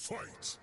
Fight!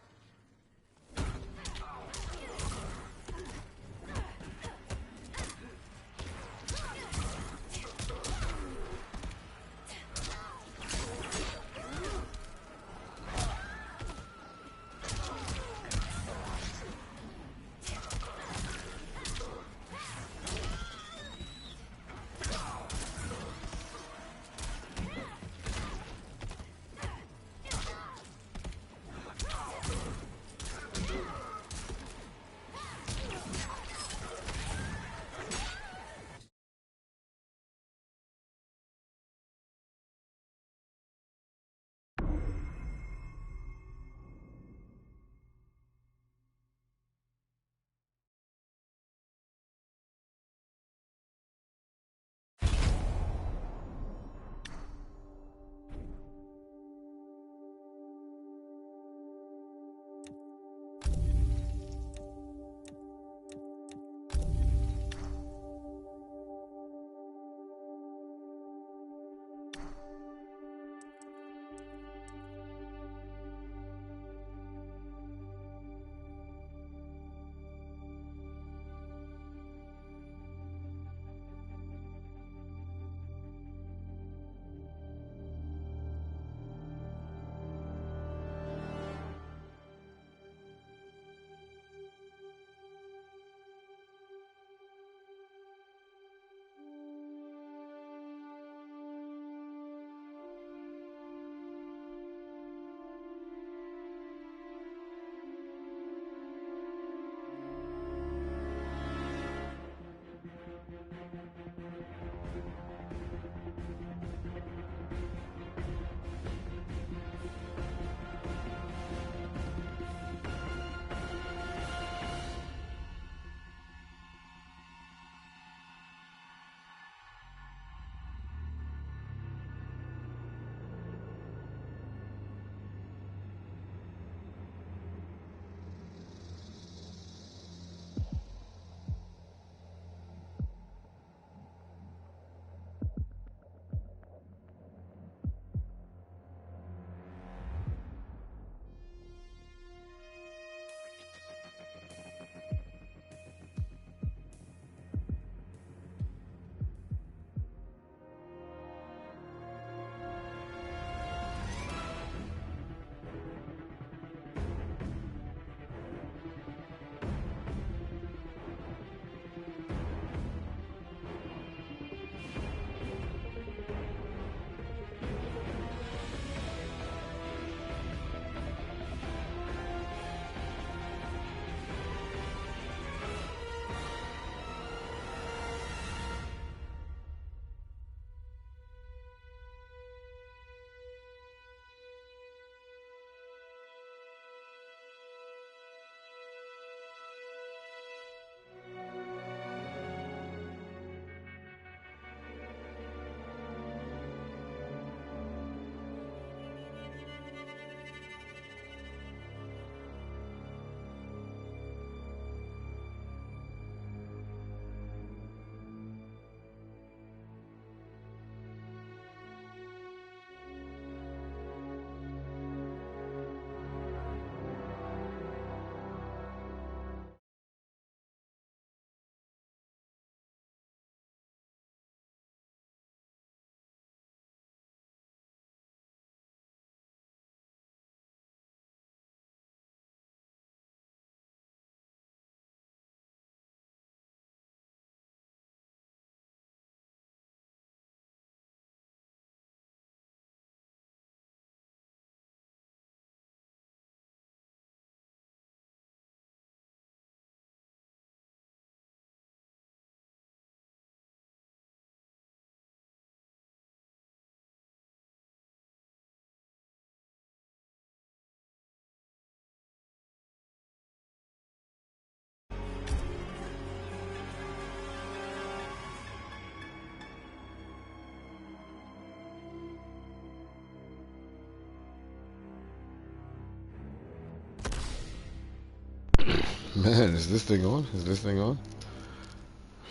Man, is this thing on? Is this thing on?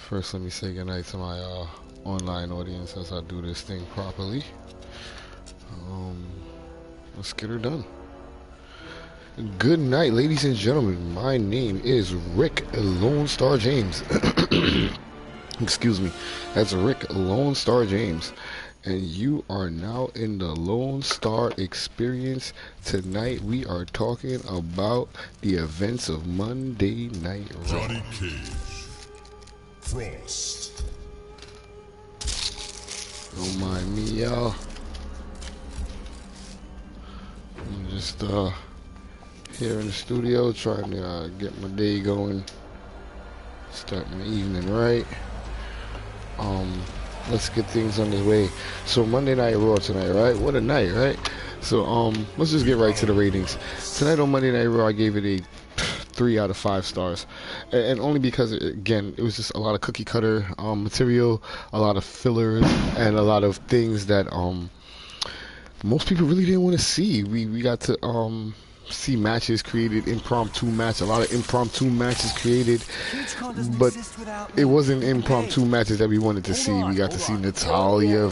First, let me say goodnight to my online audience as I do this thing properly. Let's get her done. Good night, ladies and gentlemen. My name is Ric LoneStar James. Excuse me. That's Ric LoneStar James. And you are now in the Lone Star Experience. Tonight we are talking about the events of Monday Night Raw. Johnny Cage. Frost. Don't mind me, y'all. I'm just here in the studio trying to get my day going, start my evening right. Let's get things underway. So Monday Night Raw tonight, right? What a night, right? So let's just get right to the ratings. Tonight on Monday Night Raw, I gave it a 3 out of 5 stars, and only because again, it was just a lot of cookie cutter material, a lot of fillers, and a lot of things that most people really didn't want to see. We got to see matches created, impromptu match, a lot of impromptu matches created, but it wasn't impromptu matches that we wanted to see. We got to see Natalia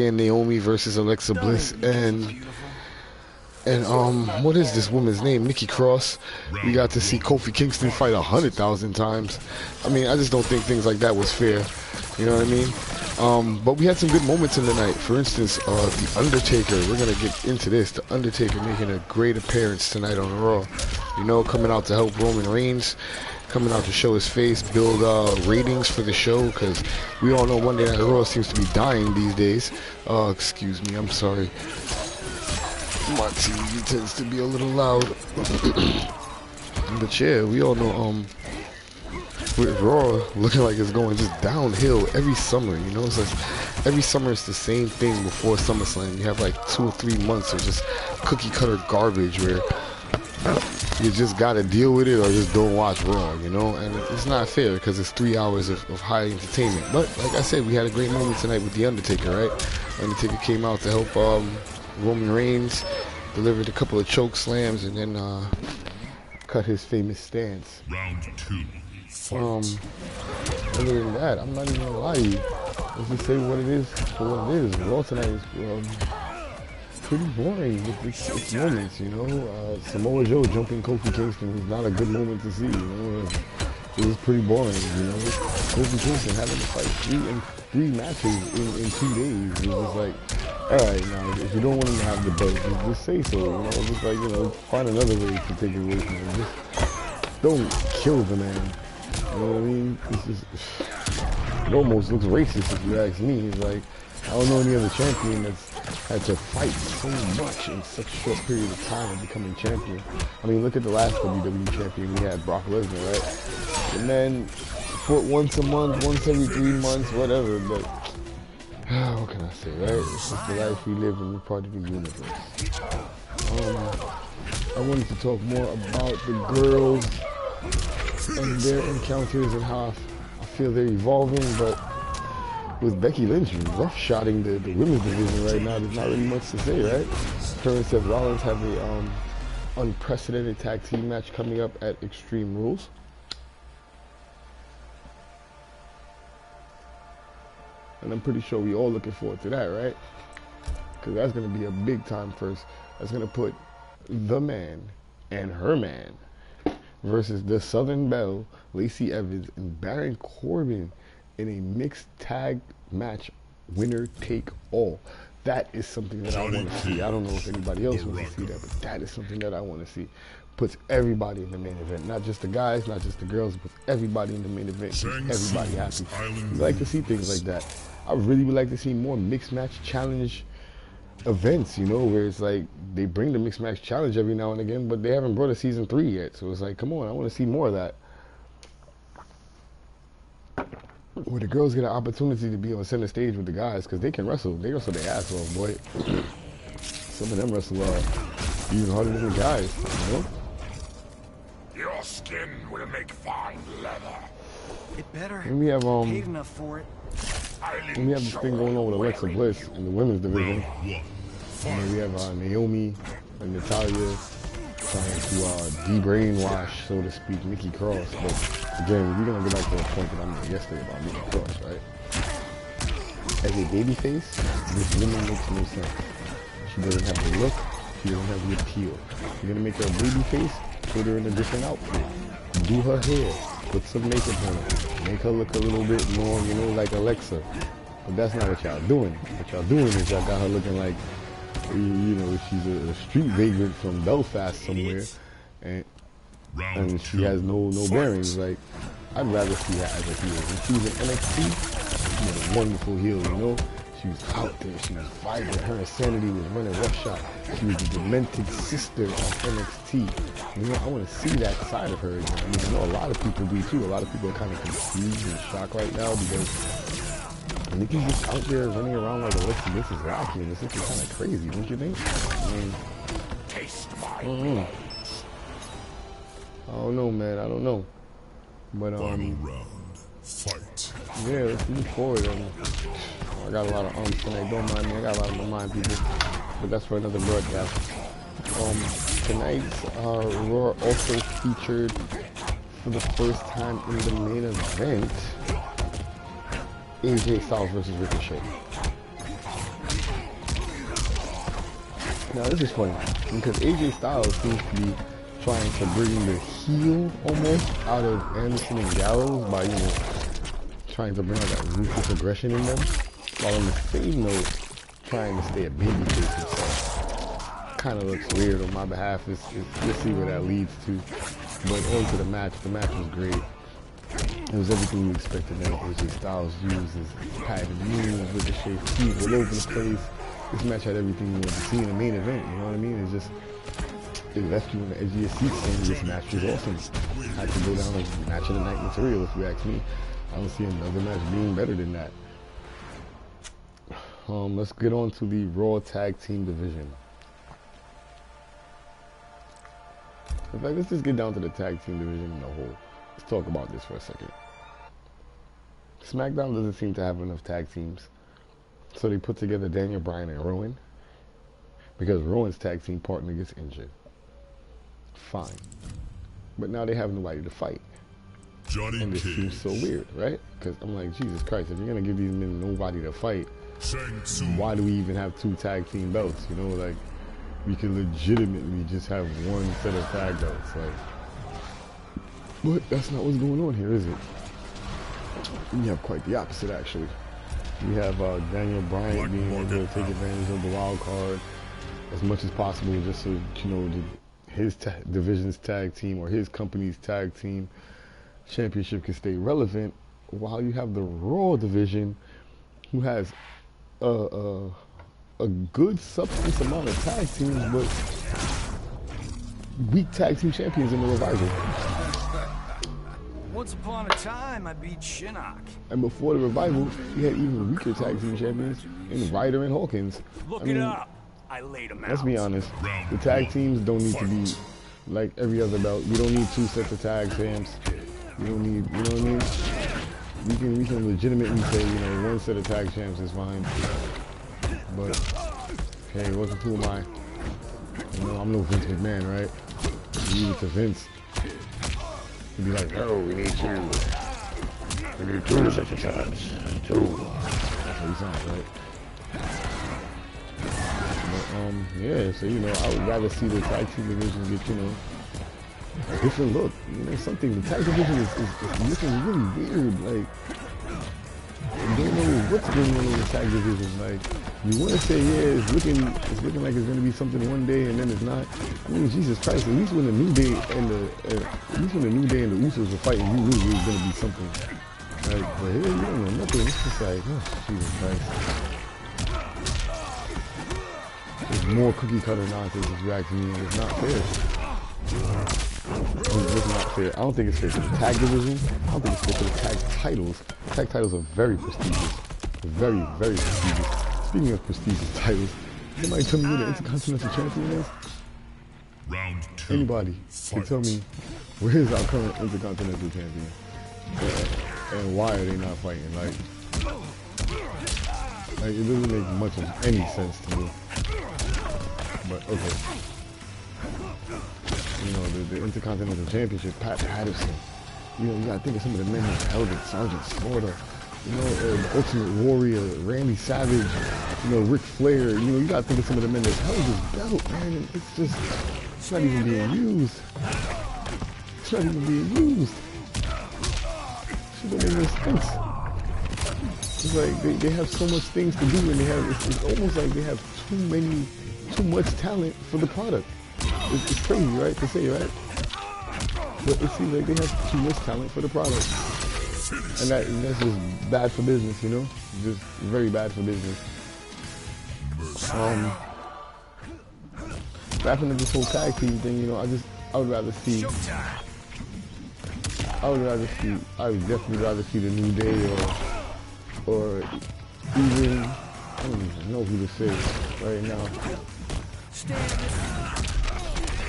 and Naomi versus Alexa Bliss and what is this woman's name? Nikki Cross. We got to see Kofi Kingston fight 100,000 times. I mean, I just don't think things like that was fair. You know what I mean? But we had some good moments in the night. For instance, The Undertaker. We're going to get into this. The Undertaker making a great appearance tonight on Raw. You know, coming out to help Roman Reigns. Coming out to show his face, build ratings for the show, because we all know Monday Night Raw seems to be dying these days. Excuse me, I'm sorry. My TV tends to be a little loud. But yeah, we all know with Raw looking like it's going just downhill every summer, you know? It's like every summer it's the same thing before SummerSlam. You have like 2 or 3 months of just cookie cutter garbage where you just gotta deal with it or just don't watch Raw, you know? And it's not fair because it's 3 hours of high entertainment. But like I said, we had a great moment tonight with The Undertaker, right? Undertaker came out to help Roman Reigns, delivered a couple of choke slams, and then cut his famous stance. Round 2. Other than that, I'm not even gonna lie to you. Let's just say what it is for what it is. Raw tonight is pretty boring with its moments, you know. Samoa Joe jumping Kofi Kingston was not a good moment to see, you know. It was pretty boring, you know. Kofi Kingston having to fight three matches in 2 days. It was just like, alright, now, if you don't want him to have the belt, just say so, you know. Just like, you know, find another way to take it away from him. Just don't kill the man. You know what I mean? It's just, it almost looks racist if you ask me. It's like, I don't know any other champion that's had to fight so much in such a short period of time of becoming champion. I mean, look at the last WWE champion we had, Brock Lesnar, right? And then, fought once a month, once every 3 months, whatever, but what can I say, right? It's just the life we live in, we're part of the universe. I wanted to talk more about the girls and their encounters and how I feel they're evolving, but with Becky Lynch roughshotting the women's division right now, there's not really much to say, right? Her and Seth Rollins have a unprecedented tag team match coming up at Extreme Rules. And I'm pretty sure we all looking forward to that, right? Because that's going to be a big time first. That's going to put the man and her man versus the Southern Belle, Lacey Evans, and Baron Corbin in a mixed tag match, winner take all. That is something that I want to see. I don't know if anybody else wants to see that, but that is something that I want to see. Puts everybody in the main event, not just the guys, not just the girls, puts everybody in the main event, keeps everybody happy. We like to see things like that. I really would like to see more mixed match challenge events, you know, where it's like they bring the mixed match challenge every now and again, but they haven't brought a season 3 yet. So it's like, come on, I want to see more of that. Where the girls get an opportunity to be on center stage with the guys, because they can wrestle. They wrestle their ass off, boy. Some of them wrestle even harder than the guys, you know? Your skin will make fine leather. It better. And we have paid enough for it. And we have this thing going on with Alexa Bliss in the women's division. And then we have Naomi and Natalia trying to de-brainwash, so to speak, Nikki Cross. But again, we're going to go back to the point that I made yesterday about Nikki Cross, right? As a babyface, this woman makes no sense. She doesn't have the look. She doesn't have the appeal. You're gonna make her a baby face, put her in a different outfit. Do her hair, put some makeup on her, make her look a little bit more, you know, like Alexa. But that's not what y'all doing. What y'all doing is y'all got her looking like, you know, she's a street vagrant from Belfast somewhere, and she has no bearings. Like, I'd rather see her as a heel. When she was in NXT, she was a wonderful heel, you know? She was out there, she was vibrant, her insanity was running roughshod. She was the demented sister of NXT. You know, I want to see that side of her again. I mean, I know a lot of people do too. A lot of people are kind of confused and shocked right now because Nikki's just out there running around like Alexa Bliss is Rocky, and this is kind of crazy, don't you think? I mean, I don't know, man. I don't know. But Final round, fight. Yeah, let's move forward. I got a lot of arms tonight. Don't mind me. I got a lot on my mind, people. But that's for another broadcast. Tonight's Raw also featured for the first time in the main event AJ Styles versus Ricochet. Now this is funny because AJ Styles seems to be trying to bring the heel almost out of Anderson and Gallows by, you know, trying to bring out that ruthless aggression in them, while on the same note, trying to stay a babyface himself. Kind of looks weird on my behalf. We'll see where that leads to. But on to the match. The match was great. It was everything you expected. That AJ Styles used his patented moves, Ricochet feet all over the place. This match had everything you wanted to see in the main event. You know what I mean? It's just, it left you on the edge of your seat saying this match was awesome. Had to go down as match of the night material, if you ask me. I don't see another match being better than that. Let's get on to the Raw Tag Team Division. In fact, let's just get down to the Tag Team Division in the whole. Let's talk about this for a second. SmackDown doesn't seem to have enough tag teams, so they put together Daniel Bryan and Rowan, because Rowan's tag team partner gets injured. Fine. But now they have nobody to fight. And this seems so weird, right? Because I'm like, Jesus Christ, if you're going to give these men nobody to fight, why do we even have two tag team belts? You know, like, we could legitimately just have one set of tag belts. Like, but that's not what's going on here, is it? We have quite the opposite, actually. We have Daniel Bryan being able to take advantage of the wild card as much as possible, just so, you know, his division's tag team or his company's tag team championship can stay relevant, while you have the Raw division, who has a good substance amount of tag teams, but weak tag team champions in the Revival. Once upon a time, I beat Shinnok. And before the Revival, you had even weaker tag team champions in Ryder and Hawkins. Look it up. I laid them out. Let's be honest. The tag teams don't need to be like every other belt. We don't need two sets of tag champs. We don't need, you know what I mean? We can legitimately say, you know, one set of tag champs is fine. But hey, who am I? You know, I'm no Vince McMahon, right? Leave it to Vince. He'd be like, oh, we need two. We need two sets of tags. Two. That's what he sounds, right? But, yeah, so, you know, I would rather see the tag team division get, you know, a different look. You know, something. The tag division is looking really weird. Like, you don't know what's going on in the tag division. Like, you want to say, yeah, it's looking like it's going to be something one day, and then it's not. I mean, Jesus Christ! At least when the New Day and the Usos were fighting, you knew it was going to be something. Like, but here you don't know nothing. It's just like, oh, Jesus Christ! There's more cookie cutter nonsense if you ask me, and it's not fair. It's not fair. I don't think it's fair for the tag division. I don't think it's fair for the tag titles. Tag titles are very prestigious. Very, very prestigious. Speaking of prestigious titles, somebody tell me who the Intercontinental Champion is? Round two. Anybody can tell me where is our current Intercontinental Champion? And why are they not fighting? Like it doesn't make much of any sense to me. But okay. You know, the Intercontinental Championship, Pat Patterson. You know, you gotta think of some of the men who held it. Sergeant Slaughter, You know, the Ultimate Warrior, Randy Savage, you know, Ric Flair. You know, you gotta think of some of the men that held this belt, man. And it's not even being used. It's not even being used. Shit don't make no sense. It's like they have so much things to do, and it's almost like they have too much talent for the product. It's crazy, right, to say, right? But it seems like they have too much talent for the product. And that's just bad for business, you know? Just very bad for business. Wrapping up this whole tag team thing, you know, I would definitely rather see the New Day or even, I don't even know who to say right now.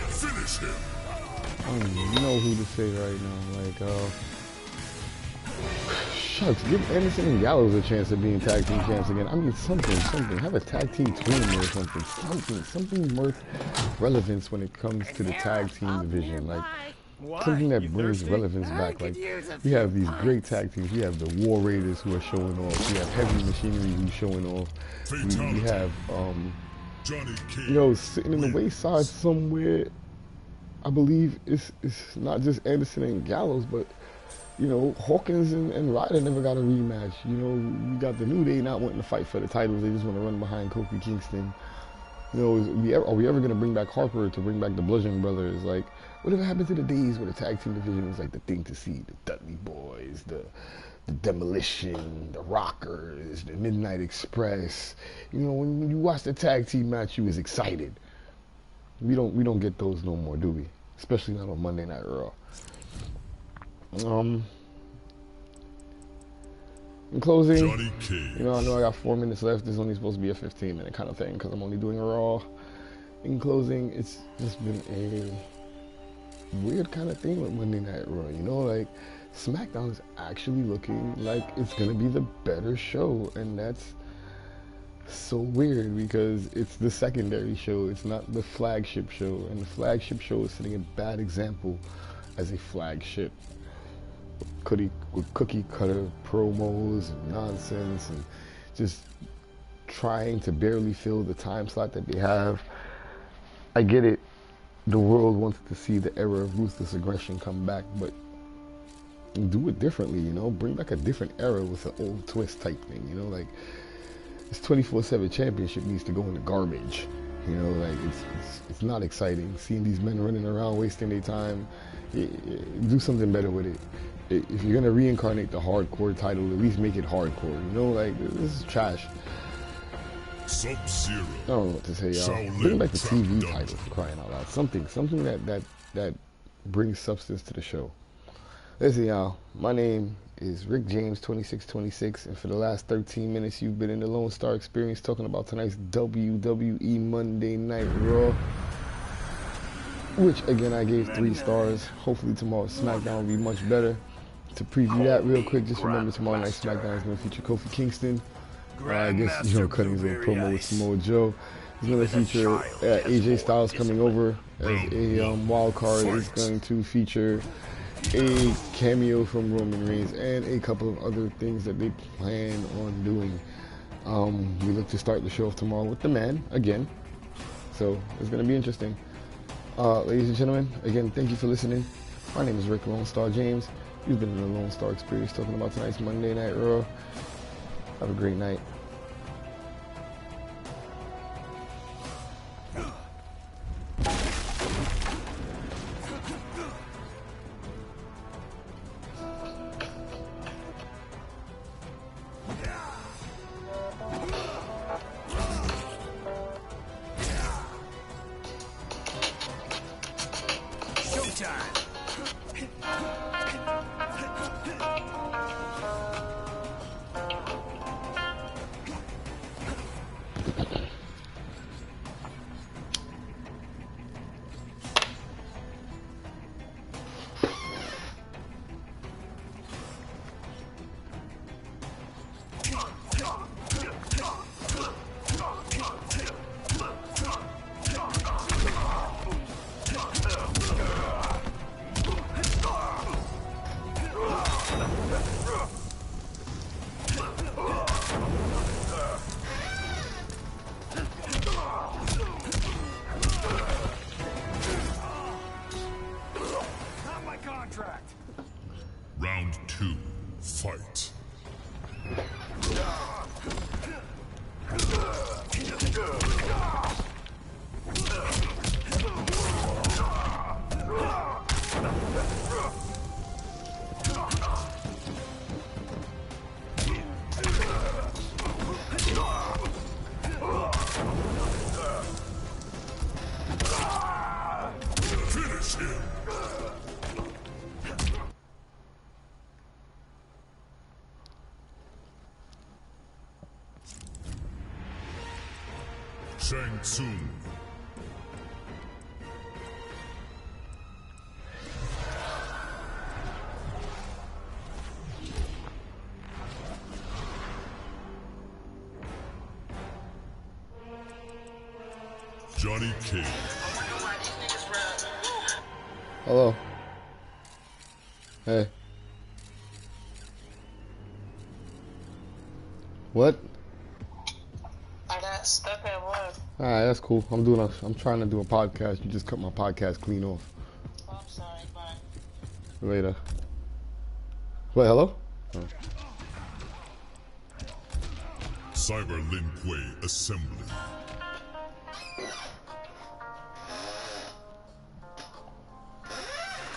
Finish him. I don't even know who to say right now. Like, shucks, give Anderson and Gallows a chance of being tag team champs again. I mean, something. Have a tag team tournament or something worth relevance when it comes to the tag team division. Like, something that brings relevance back. Like, we have these great tag teams. We have the War Raiders who are showing off. We have Heavy Machinery who's showing off. We have, you know, sitting in the wayside somewhere, I believe it's not just Anderson and Gallows, but, you know, Hawkins and Ryder never got a rematch. You know, you got the New Day not wanting to fight for the titles. They just want to run behind Kofi Kingston. You know, are we ever going to bring back Harper to bring back the Bludgeon Brothers? Like, whatever happened to the days where the tag team division was like the thing to see? The Dudley Boys, the Demolition, the Rockers, the Midnight Express. You know, when you watch the tag team match, you was excited. We don't get those no more, do we? Especially not on Monday Night Raw. In closing, you know, I know I got 4 minutes left. This is only supposed to be a 15-minute kind of thing because I'm only doing Raw. In closing, it's just been a weird kind of thing with Monday Night Raw. You know, like, SmackDown is actually looking like it's going to be the better show, and that's so weird because it's the secondary show. It's not the flagship show, and the flagship show is setting a bad example as a flagship. Cookie cutter promos and nonsense and just trying to barely fill the time slot that they have. I get it. The world wants to see the era of ruthless aggression come back, but do it differently, you know? Bring back a different era with an old twist type thing, you know? Like, this 24/7 championship needs to go in the garbage. You know, like, it's not exciting. Seeing these men running around wasting their time, do something better with it. If you're going to reincarnate the hardcore title, at least make it hardcore. You know, like, this is trash. Sub-Zero. I don't know what to say, y'all. Bring back the TV title, for crying out loud. Something that brings substance to the show. Listen, y'all. My name is Ric James2626, and for the last 13 minutes, you've been in the Lone Star Experience talking about tonight's WWE Monday Night Raw, which, again, I gave 3 stars. Hopefully tomorrow's SmackDown will be much better. To preview that real quick, just remember tomorrow night's SmackDown is going to feature Kofi Kingston. I guess, you know, cutting his little promo with Samoa Joe. It's going to feature AJ Styles coming over as a wild card. It's going to feature a cameo from Roman Reigns and a couple of other things that they plan on doing. We look to start the show off tomorrow with the man again. So it's going to be interesting. Ladies and gentlemen, again, thank you for listening. My name is Ric LoneStar James. You've been in the Lone Star Experience talking about tonight's Monday Night Raw. Have a great night. Fight. Finish him. Shang Tsung. Johnny Cage. Hello. Hey. What? I got stuck at work. Alright, that's cool. I'm trying to do a podcast. You just cut my podcast clean off. Oh, I'm sorry, bye. Later. Wait, hello? Oh. Cyber Lin Kuei Assembly.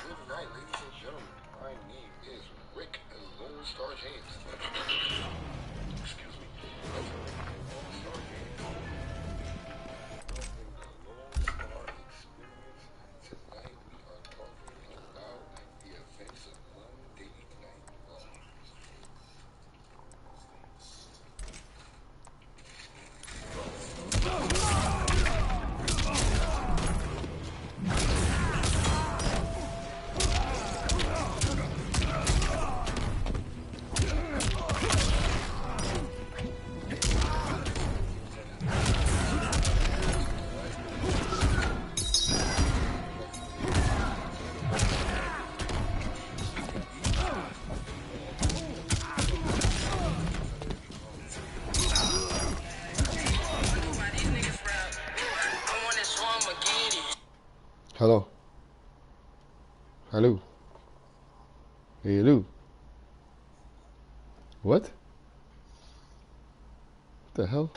Good night, ladies and gentlemen. My name is Ric LoneStar James. Excuse me. That's Ric LoneStar James. Welcome to LoneStar Experience. Tonight we are talking about the events of Monday Night Raw. Hello. Hello. Hello. What? What the hell?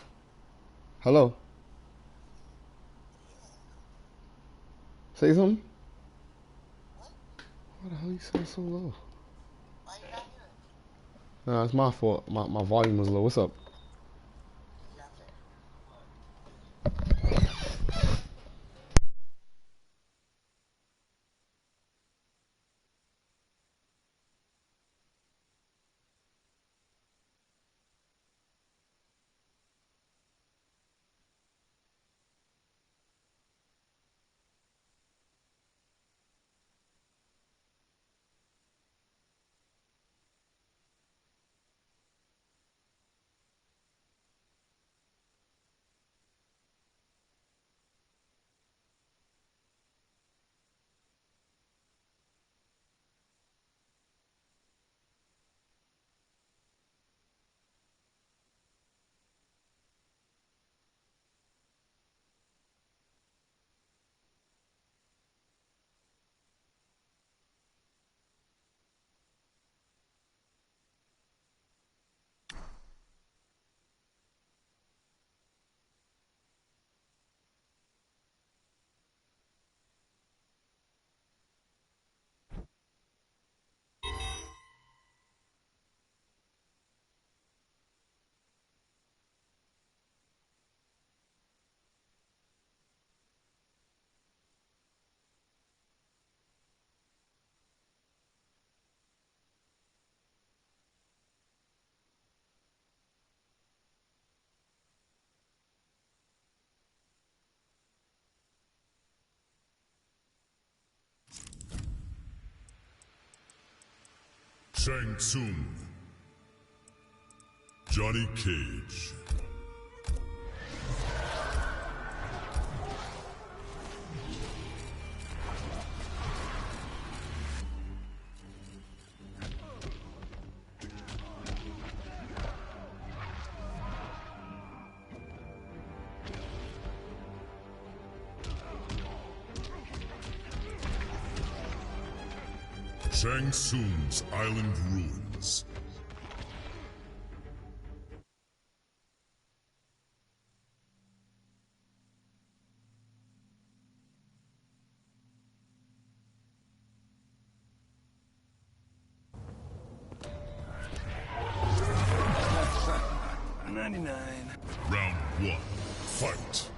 Hello. Say something? Why the hell you sound so low? Why you not here? Nah, it's my fault. My volume was low. What's up? Shang Tsung. Johnny Cage. Shang Tsung's Island Ruins. $2.99. Round 1. Fight.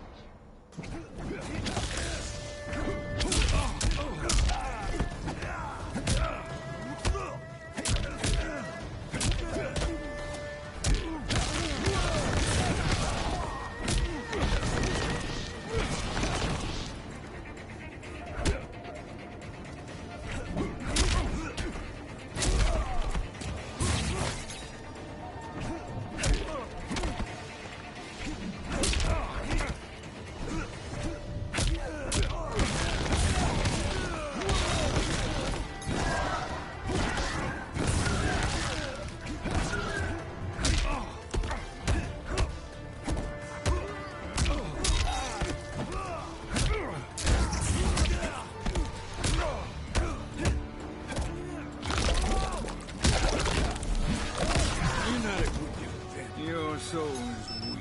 Your soul is weak.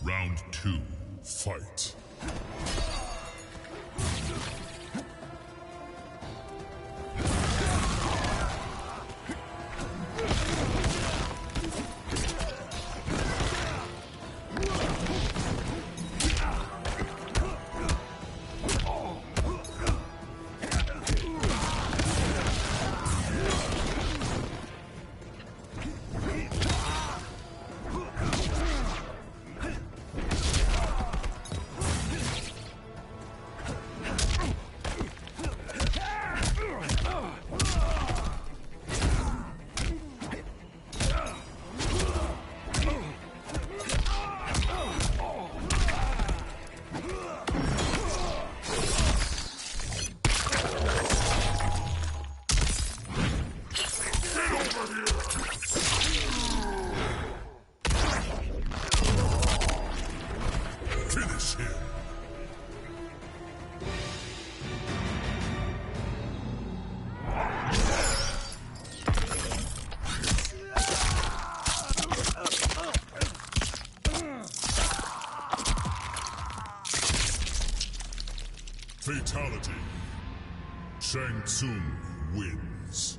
Round 2. Fight. Finish him. Fatality. Shang Tsung wins.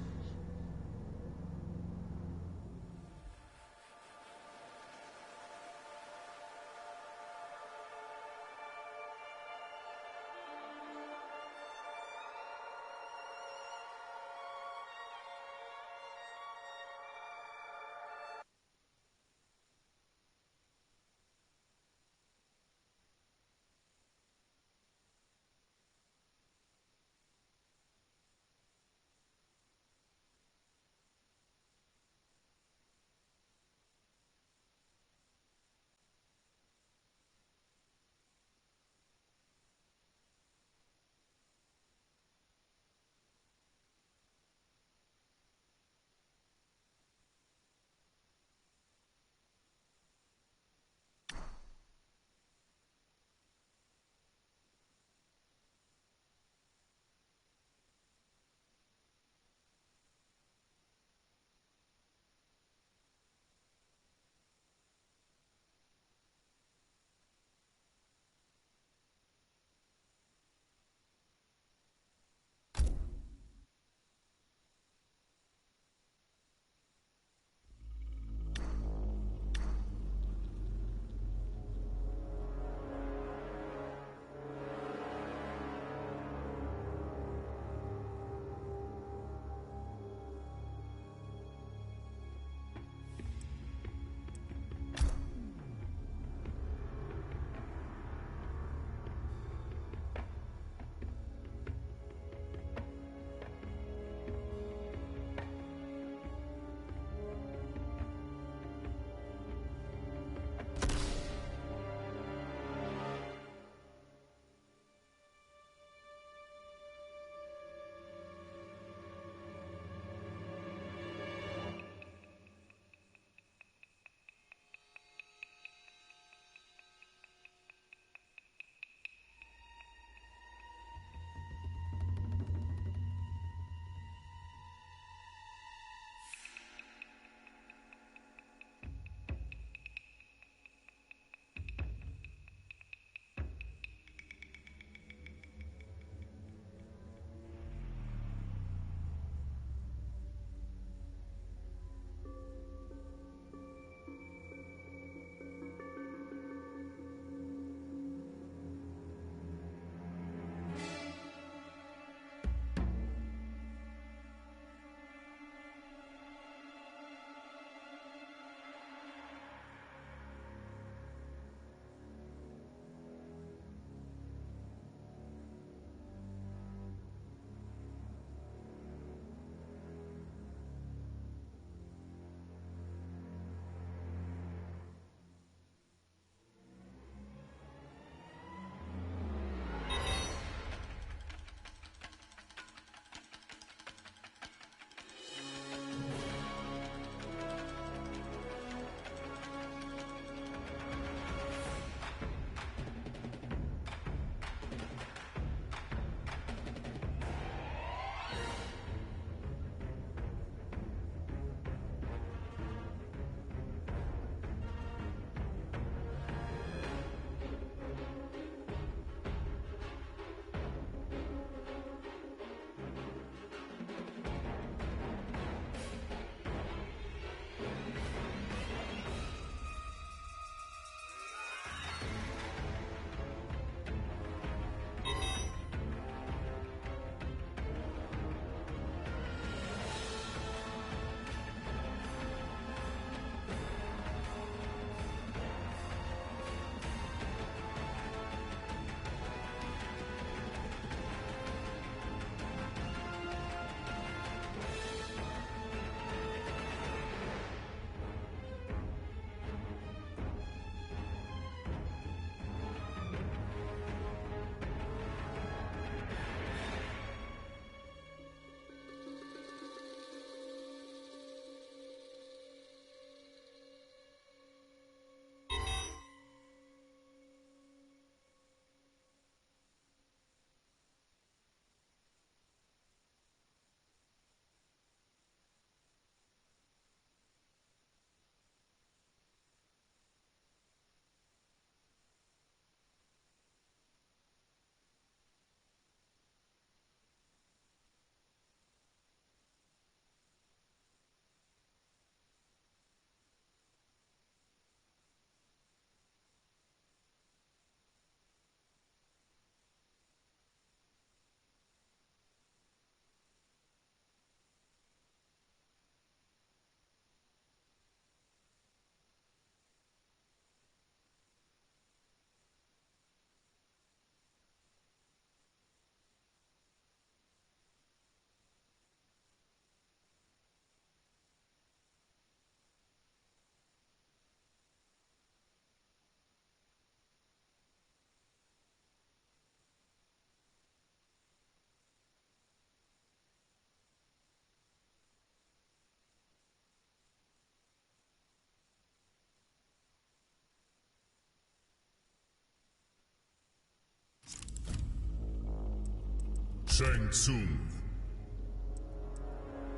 Shang Tsung.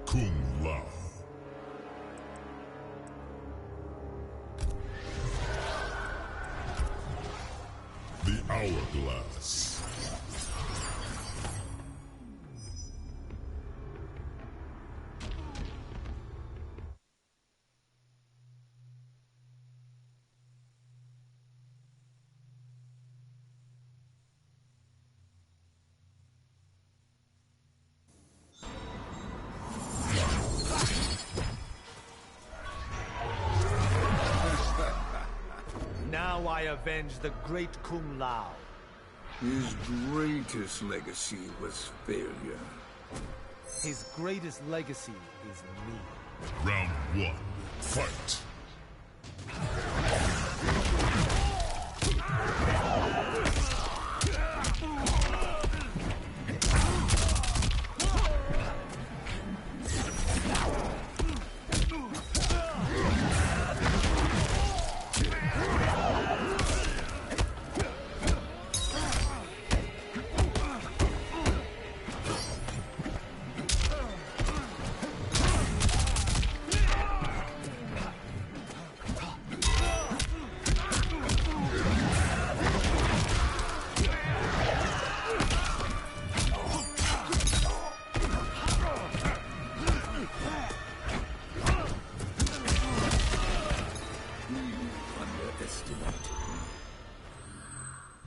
Kung Lao. The Hourglass. Now I avenge the great Kung Lao. His greatest legacy was failure. His greatest legacy is me. Round 1. Fight.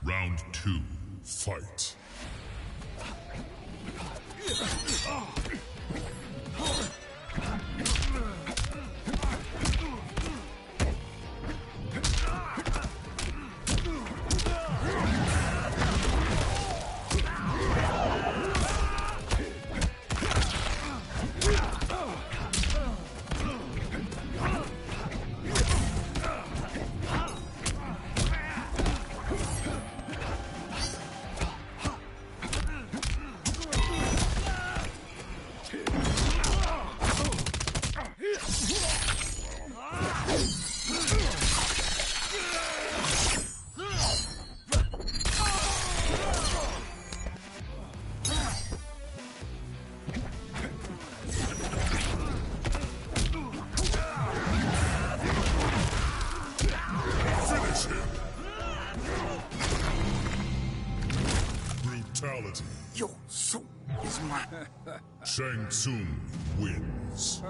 Round 2. Fight. Brutality. Your soul is mine. Shang Tsung wins.